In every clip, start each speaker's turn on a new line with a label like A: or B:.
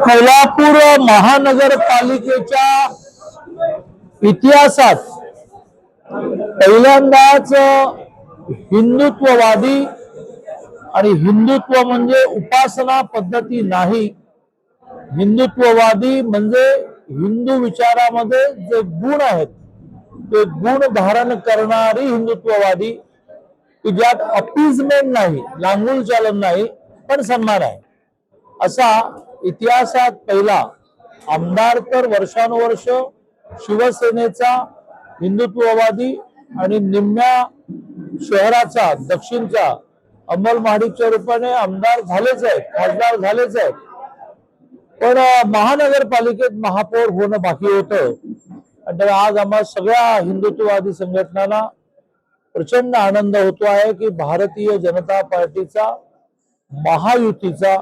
A: कोल्हापूर महानगरपालिकेच्या इतिहासात पहिल्यांदाच हिंदुत्ववादी आणि हिंदुत्व म्हणजे उपासना पद्धती नाही, हिंदुत्ववादी म्हणजे हिंदू विचारामध्ये जे गुण आहेत ते गुण धारण करणारी हिंदुत्ववादी, की ज्यात अपीजमेंट नाही, लांगुल चालन नाही, पण सन्मान आहे, असा इतिहासात पहिला आमदार तर वर्षानुवर्ष शिवसेनेचा हिंदुत्ववादी आणि निम्म्या शहराचा दक्षिणचा अंमल महाडिकच्या रूपाने आमदार झालेच आहेत, खासदार झालेच आहेत. पण महानगरपालिकेत महापौर होणं बाकी होतं. आणि आज आम्हा सगळ्या हिंदुत्ववादी संघटनांना प्रचंड आनंद होतो आहे की भारतीय जनता पार्टीचा महायुतीचा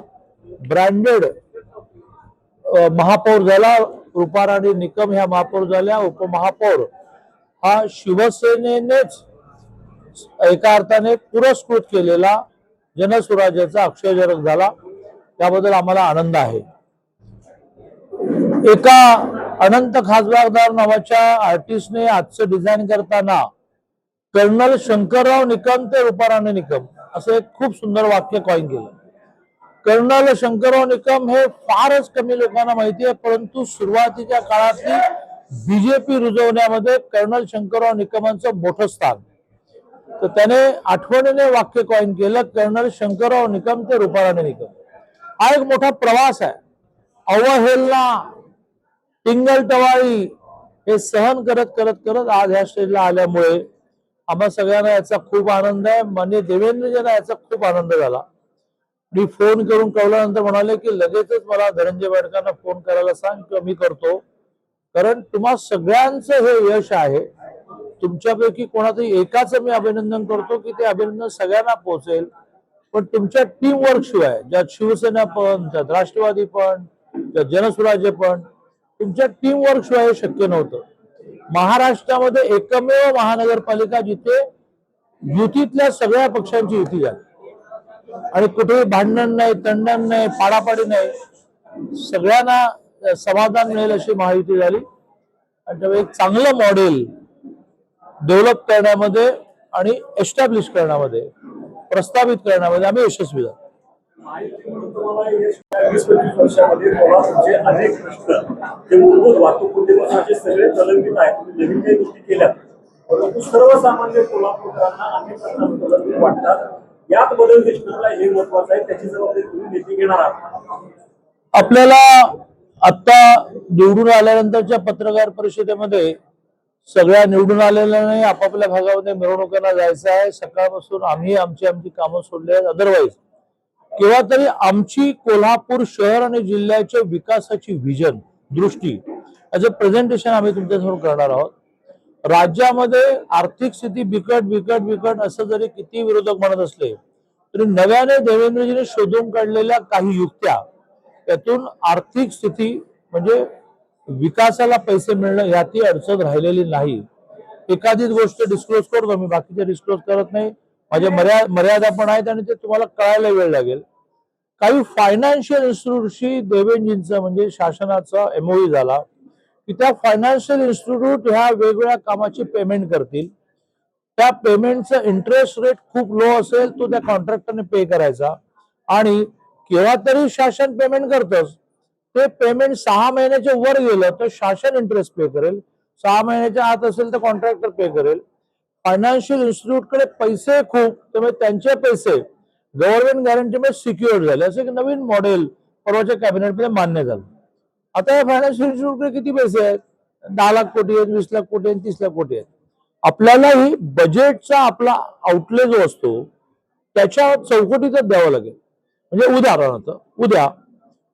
A: ब्रँडेड महापौर झाला, रूपाराणी निकम ह्या महापौर झाल्या. उपमहापौर हा शिवसेनेनेच एका अर्थाने पुरस्कृत केलेला जनसुराज्याचा अक्षयजनक झाला. त्याबद्दल आम्हाला आनंद आहे. एका अनंत खासबागदार नावाच्या आर्टिस्टने आजचं डिझाईन करताना कर्नल शंकरराव निकम ते रूपाराणी निकम असं एक खूप सुंदर वाक्य कॉइन केलं. कर्नल शंकरराव निकम हे फारच कमी लोकांना माहिती आहे, परंतु सुरुवातीच्या काळातली बीजेपी रुजवण्यामध्ये कर्नल शंकरराव निकमांचं मोठं स्थान. तर त्याने आठवणीने वाक्य कॉइन केलं, कर्नल शंकरराव निकम ते रूपाराणी निकम. हा एक मोठा प्रवास आहे. अवहेलना, टिंगलटवाळी हे सहन करत करत करत आज ह्या स्टेजला आल्यामुळे आम्हा सगळ्यांना याचा खूप आनंद आहे. माननीय देवेंद्रजींना याचा खूप आनंद झाला. मी फोन करून कळल्यानंतर म्हणाले की लगेचच मला धनंजय बैठकांना फोन करायला सांग किंवा मी करतो, कारण तुम्हा सगळ्यांचं हे यश आहे. तुमच्यापैकी कोणातरी एकाचं मी अभिनंदन करतो की ते अभिनंदन सगळ्यांना पोहोचेल, पण तुमच्या टीम वर्क शिवाय, ज्यात शिवसेना पण, त्यात राष्ट्रवादी पण, त्यात जनसुराज्य पण, तुमच्या टीम वर्क शिवाय शक्य नव्हतं. महाराष्ट्रामध्ये एकमेव महानगरपालिका जिथे युतीतल्या सगळ्या पक्षांची युती झाली आणि कुठेही भांडण नाही, तंडण नाही, पाडापाडी नाही, सगळ्यांना समाधान मिळेल अशी महायुती झाली. आणि त्यामुळे एक चांगलं मॉडेल डेव्हलप करण्यामध्ये आणि एस्टॅब्लिश करण्यामध्ये, प्रस्तावित करण्यामध्ये आम्ही यशस्वी झालो.
B: अनेक प्रश्न जे मूलभूत वाहतूक उद्योगाचे सगळे प्रलंबित आहेत, नवीन काही गोष्टी केल्या, परंतु सर्वसामान्य कोल्हापूरकरांना अनेक प्रलंबित वाटतात. यात बदल दिसण्याला हे महत्वाचं आहे, त्याची जबाबदारी तुम्ही नेते घेणार आहात.
A: आपल्याला आता निवडून आल्यानंतरच्या पत्रकार परिषदेमध्ये सगळ्या निवडून आलेल्याने आपापल्या भागामध्ये मिरवणुकांना जायचं आहे. सकाळपासून आम्ही आमची कामं सोडली आहेत. अदरवाईज केव्हा तरी आमची कोल्हापूर शहर आणि जिल्ह्याच्या विकासाची विजन, दृष्टी याचं प्रेझेंटेशन आम्ही तुमच्यासमोर करणार आहोत. राज्यामध्ये आर्थिक स्थिती बिकट बिकट बिकट असं जरी किती विरोधक म्हणत असले तरी नव्याने देवेंद्रजींनी शोधून काढलेल्या काही युक्त्या, त्यातून आर्थिक स्थिती म्हणजे विकासाला पैसे मिळणं यातही अडचण राहिलेली नाही. एखादीच गोष्ट डिस्क्लोज करतो मी, बाकीचे डिस्क्लोज करत नाही. माझ्या मर्यादा पण आहेत आणि ते तुम्हाला कळायला वेळ लागेल. काही फायनान्शियल इन्स्टिट्यूटशी देवेंद्रजींचा म्हणजे शासनाचा एमओयू झाला की त्या फायनान्शियल इन्स्टिट्यूट ह्या वेगवेगळ्या कामाची पेमेंट करतील. त्या पेमेंटचा इंटरेस्ट रेट खूप लो असेल तो त्या कॉन्ट्रॅक्टरने पे करायचा आणि केव्हा तरी शासन पेमेंट करतच. ते पेमेंट 6 महिन्याच्या वर गेलं तर शासन इंटरेस्ट पे करेल, 6 महिन्याच्या आत असेल तर कॉन्ट्रॅक्टर पे करेल. फायनान्शियल इन्स्टिट्यूटकडे पैसे खूप, त्यामुळे त्यांचे पैसे गव्हर्नमेंट गॅरंटीमध्ये सिक्युअर्ड झाले. असं एक नवीन मॉडेल परवाच्या कॅबिनेटमध्ये मान्य झालं. आता या फायनान्शियल इन्स्टिट्यूटकडे किती पैसे आहेत? 10 लाख कोटी आहेत, 20 लाख कोटी आहेत, 30 लाख कोटी आहेत. आपल्यालाही बजेटचा आपला आउटले जो असतो त्याच्या चौकटीतच द्यावं लागेल. म्हणजे उदाहरणार्थ उद्या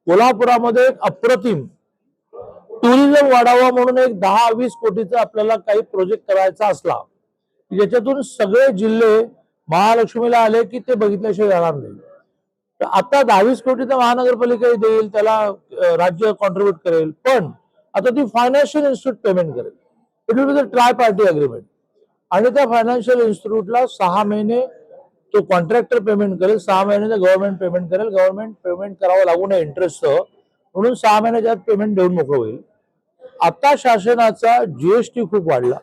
A: कोल्हापुरामध्ये एक अप्रतिम टुरिझम वाढावा म्हणून एक 10-20 कोटीचा आपल्याला काही प्रोजेक्ट करायचा असला ज्याच्यातून सगळे जिल्हे महालक्ष्मीला आले की ते बघितल्याशिवाय जाणार नाही. तर आता 10-20 कोटीचा महानगरपालिका देईल, त्याला राज्य कॉन्ट्रीब्युट करेल, पण आता ती फायनान्शियल इन्स्टिट्यूट पेमेंट करेल. It will be the try party agreement आणि त्या फायनान्शियल इन्स्टिट्यूटला 6 महिने तो कॉन्ट्रॅक्टर पेमेंट करेल, 6 महिन्याचं गव्हर्नमेंट पेमेंट करेल, गव्हर्नमेंट पेमेंट करावं लागू नये इंटरेस्ट, म्हणून 6 महिन्याच्या आत पेमेंट देऊन मोकळं होईल. आता शासनाचा जीएसटी खूप वाढला,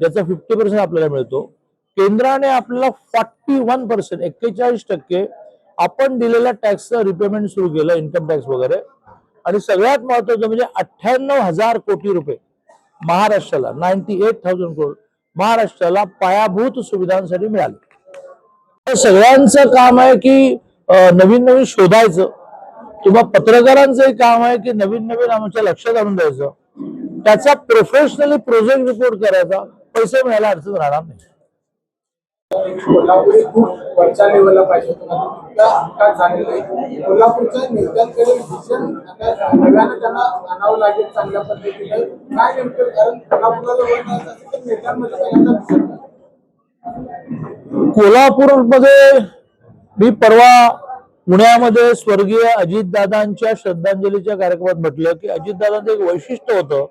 A: ज्याचा 50% आपल्याला मिळतो. केंद्राने आपल्याला 41% 41% आपण दिलेल्या टॅक्सचं रिपेमेंट सुरू केलं, इन्कम टॅक्स वगैरे. आणि सगळ्यात महत्वाचं म्हणजे 98,000 कोटी रुपये महाराष्ट्राला, 98,000 करोड महाराष्ट्राला पायाभूत सुविधांसाठी मिळाले. सगळ्यांचं काम आहे की नवीन नवीन शोधायचं, किंवा पत्रकारांचंही काम आहे की नवीन नवीन आमच्या लक्षात आणून द्यायचं, त्याचा प्रोफेशनली प्रोजेक्ट रिपोर्ट करायचा, पैसे मिळायला अडचण राहणार नाही.
C: कोल्हापूर खूप वरच्या लेवलला पाहिजे होतं, झालेलं आहे. कोल्हापूरच्या नेत्यांकडे विजन आता नव्यानं त्यांना आणावं लागेल चांगल्या पद्धतीने. काय नेमकं, कारण कोल्हापूरला वळणाचं असेल तर नेत्यांमध्ये पहिल्यांदा दिसत नाही.
A: कोल्हापूरमध्ये मी परवा पुण्यामध्ये स्वर्गीय अजितदादांच्या श्रद्धांजलीच्या कार्यक्रमात म्हटलं की अजितदादांचं एक वैशिष्ट्य होतं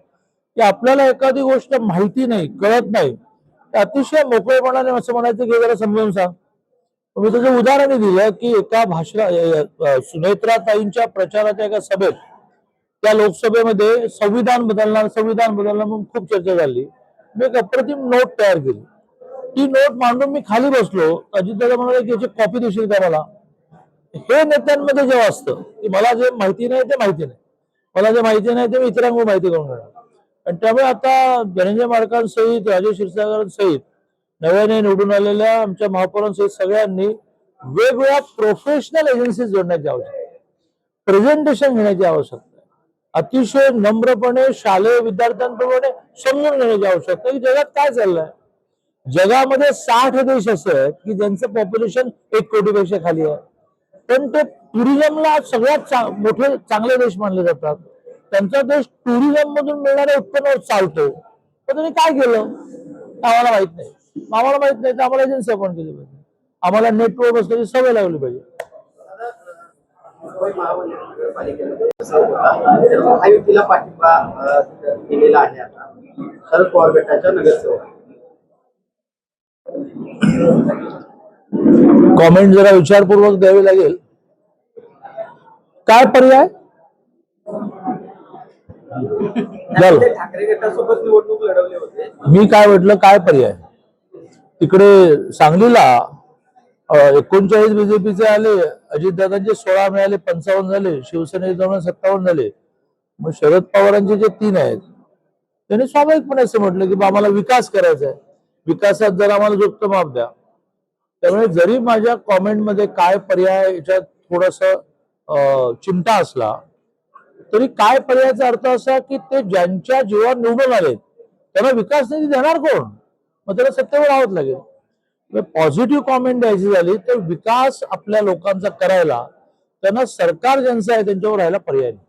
A: की आपल्याला एखादी गोष्ट माहिती नाही, कळत नाही, अतिशय मोकळेपणाने असं म्हणायचं की जरा समजावून सांग. मी त्याचं उदाहरण दिलं की एका सुनेत्राताईंच्या प्रचाराच्या एका सभेत, त्या लोकसभेमध्ये संविधान बदलणार म्हणून खूप चर्चा झाली. मी एक अप्रतिम नोट तयार केली. ती नोट मांडून मी खाली बसलो. अजितदादा म्हणाले की याची कॉपी देशील का मला. हे नेत्यांमध्ये जेव्हा असतं की मला जे माहिती नाही ते माहिती नाही, मला जे माहिती नाही ते मी इतरांकडून माहिती करून घेणार. आणि त्यामुळे आता धनंजय माडकांसहित, राजेश क्षीरसागरांसहित, नव्याने निवडून आलेल्या आमच्या महापौरांसहित सगळ्यांनी वेगवेगळ्या प्रोफेशनल एजन्सी जोडण्याची आवश्यकता आहे, प्रेझेंटेशन घेण्याची आवश्यकता आहे, अतिशय नम्रपणे शालेय विद्यार्थ्यांप्रमाणे समजून घेण्याची आवश्यकता आहे की जगात काय चाललंय. जगामध्ये 60 देश असे आहेत की ज्यांचं पॉप्युलेशन 1 कोटीपेक्षा खाली आहे, पण ते टुरिझमला सगळ्यात मोठे चांगले देश मानले जातात. त्यांचा देश टुरिझम मधून मिळणाऱ्या उत्पन्नावर चालतो. पण त्यांनी काय केलं आम्हाला माहित नाही. आम्हाला माहित नाही तर आम्हाला एजन्सी अपॉइंट केली पाहिजे, आम्हाला नेटवर्क बसण्याची सवय लावली पाहिजे.
D: महायुतीला पाठिंबा दिलेला आहे आता शरद पवार गटाच्या नगरसेवक.
A: कॉमेंट जरा विचारपूर्वक द्यावी लागेल. काय पर्याय
D: ठाकरे गटासोबत निवडणूक लढवले होते.
A: मी काय म्हटलं, काय पर्याय. तिकडे सांगलीला 39 बीजेपीचे आले, अजितदादांचे 16 मिळाले, 55 झाले, शिवसेनेचे जाऊन 57 झाले. मग शरद पवारांचे जे 3 आहेत त्यांनी स्वाभाविकपणे असं म्हटलं की आम्हाला विकास करायचा आहे, विकासात जर आम्हाला झुकतं माप द्या. त्यामुळे जरी माझ्या कॉमेंटमध्ये काय पर्याय याच्यात थोडस चिमटा असला तरी काय पर्यायाचा अर्थ असा की ते ज्यांच्या जीवावर निवडून आले त्यांना विकास निधी देणार कोण, मग त्याला सत्तेवर राहावंच लागेल. पॉझिटिव्ह कॉमेंट द्यायची झाली तर विकास आपल्या लोकांचा करायला त्यांना सरकार ज्यांचं आहे त्यांच्यावर राहायला पर्याय नाही.